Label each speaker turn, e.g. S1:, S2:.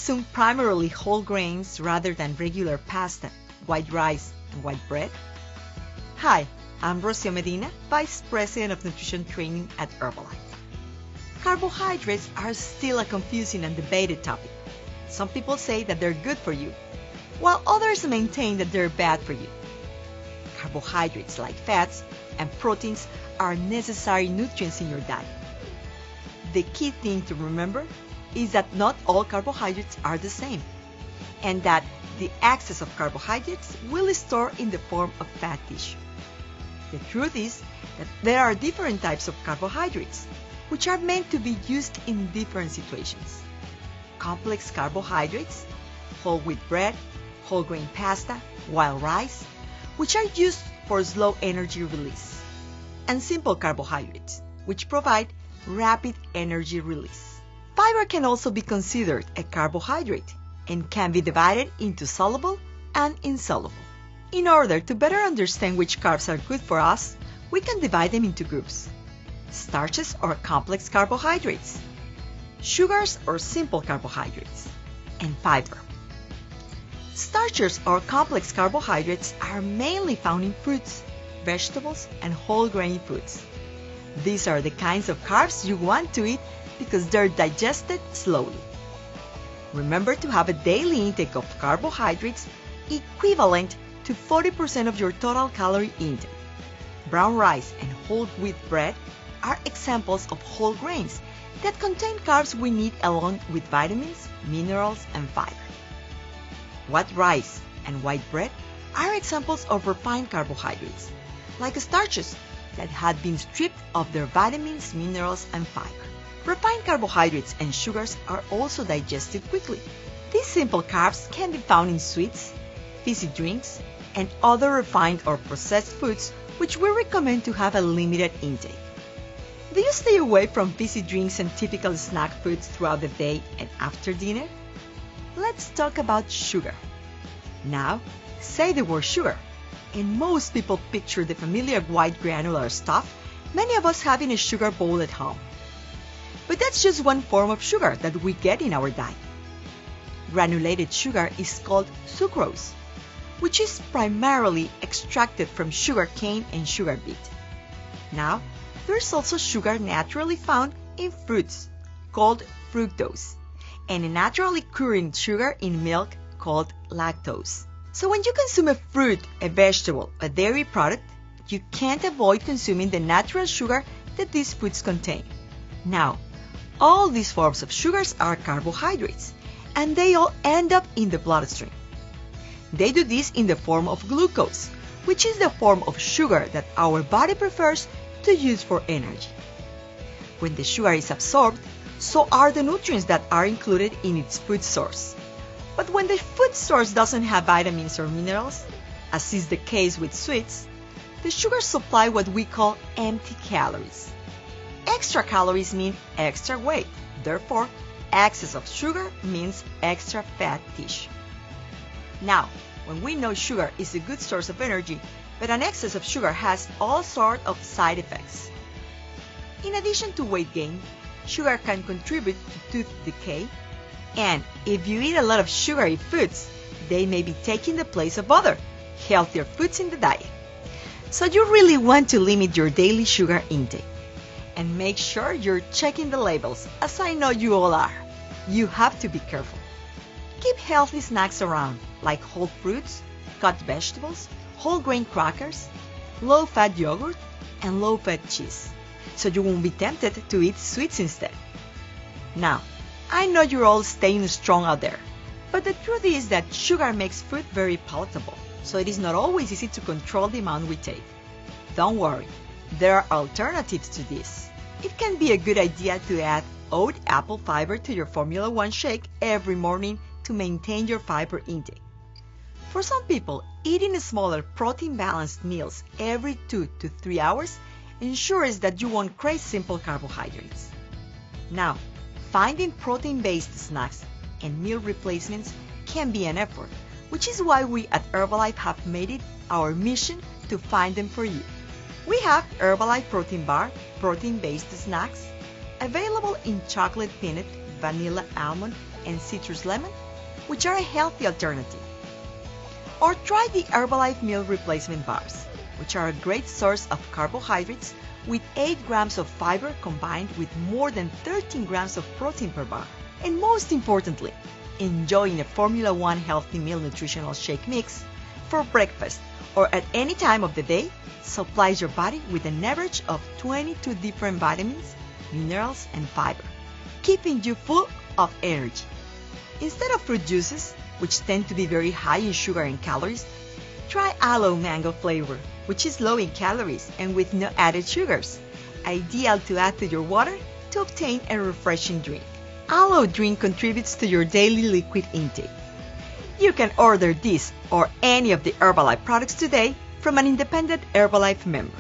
S1: consume primarily whole grains rather than regular pasta, white rice, and white bread? Hi, I'm Rocio Medina, Vice President of Nutrition Training at Herbalife. Carbohydrates are still a confusing and debated topic. Some people say that they're good for you, while others maintain that they're bad for you. Carbohydrates, like fats and proteins, are necessary nutrients in your diet. The key thing to remember is that not all carbohydrates are the same, and that the excess of carbohydrates will store in the form of fat tissue. The truth is that there are different types of carbohydrates, which are meant to be used in different situations. Complex carbohydrates, whole wheat bread, whole grain pasta, wild rice, which are used for slow energy release, and simple carbohydrates, which provide rapid energy release. Fiber can also be considered a carbohydrate and can be divided into soluble and insoluble. In order to better understand which carbs are good for us, we can divide them into groups: starches or complex carbohydrates, sugars or simple carbohydrates, and fiber. Starches or complex carbohydrates are mainly found in fruits, vegetables, and whole grain foods. These are the kinds of carbs you want to eat because they're digested slowly. Remember to have a daily intake of carbohydrates equivalent to 40% of your total calorie intake. Brown rice and whole wheat bread are examples of whole grains that contain carbs we need along with vitamins, minerals, and fiber. White rice and white bread are examples of refined carbohydrates, like starches that had been stripped of their vitamins, minerals, and fiber. Refined carbohydrates and sugars are also digested quickly. These simple carbs can be found in sweets, fizzy drinks, and other refined or processed foods, which we recommend to have a limited intake. Do you stay away from fizzy drinks and typical snack foods throughout the day and after dinner? Let's talk about sugar. Now, say the word sugar, and most people picture the familiar white granular stuff many of us have in a sugar bowl at home. But that's just one form of sugar that we get in our diet. Granulated sugar is called sucrose, which is primarily extracted from sugar cane and sugar beet. Now, there's also sugar naturally found in fruits, called fructose, and a naturally occurring sugar in milk called lactose. So when you consume a fruit, a vegetable, a dairy product, you can't avoid consuming the natural sugar that these foods contain. Now, all these forms of sugars are carbohydrates, and they all end up in the bloodstream. They do this in the form of glucose, which is the form of sugar that our body prefers to use for energy. When the sugar is absorbed, so are the nutrients that are included in its food source. But when the food source doesn't have vitamins or minerals, as is the case with sweets, the sugars supply what we call empty calories. Extra calories mean extra weight. Therefore, excess of sugar means extra fat tissue. Now, when we know sugar is a good source of energy, but an excess of sugar has all sorts of side effects. In addition to weight gain, sugar can contribute to tooth decay, and if you eat a lot of sugary foods, they may be taking the place of other, healthier foods in the diet. So you really want to limit your daily sugar intake. And make sure you're checking the labels, as I know you all are. You have to be careful. Keep healthy snacks around, like whole fruits, cut vegetables, whole grain crackers, low-fat yogurt, and low-fat cheese, so you won't be tempted to eat sweets instead. Now, I know you're all staying strong out there, but the truth is that sugar makes food very palatable, so it is not always easy to control the amount we take. Don't worry, there are alternatives to this. It can be a good idea to add oat apple fiber to your Formula 1 shake every morning to maintain your fiber intake. For some people, eating smaller protein-balanced meals every 2 to 3 hours ensures that you won't crave simple carbohydrates. Now, finding protein-based snacks and meal replacements can be an effort, which is why we at Herbalife have made it our mission to find them for you. We have Herbalife Protein Bar, protein-based snacks, available in chocolate peanut, vanilla almond, and citrus lemon, which are a healthy alternative. Or try the Herbalife meal replacement bars, which are a great source of carbohydrates with 8 grams of fiber combined with more than 13 grams of protein per bar. And most importantly, enjoying a Formula One healthy meal nutritional shake mix for breakfast or at any time of the day supplies your body with an average of 22 different vitamins, minerals, and fiber, keeping you full of energy. Instead of fruit juices, which tend to be very high in sugar and calories, try aloe mango flavor, which is low in calories and with no added sugars, ideal to add to your water to obtain a refreshing drink. Aloe drink contributes to your daily liquid intake. You can order this or any of the Herbalife products today from an independent Herbalife member.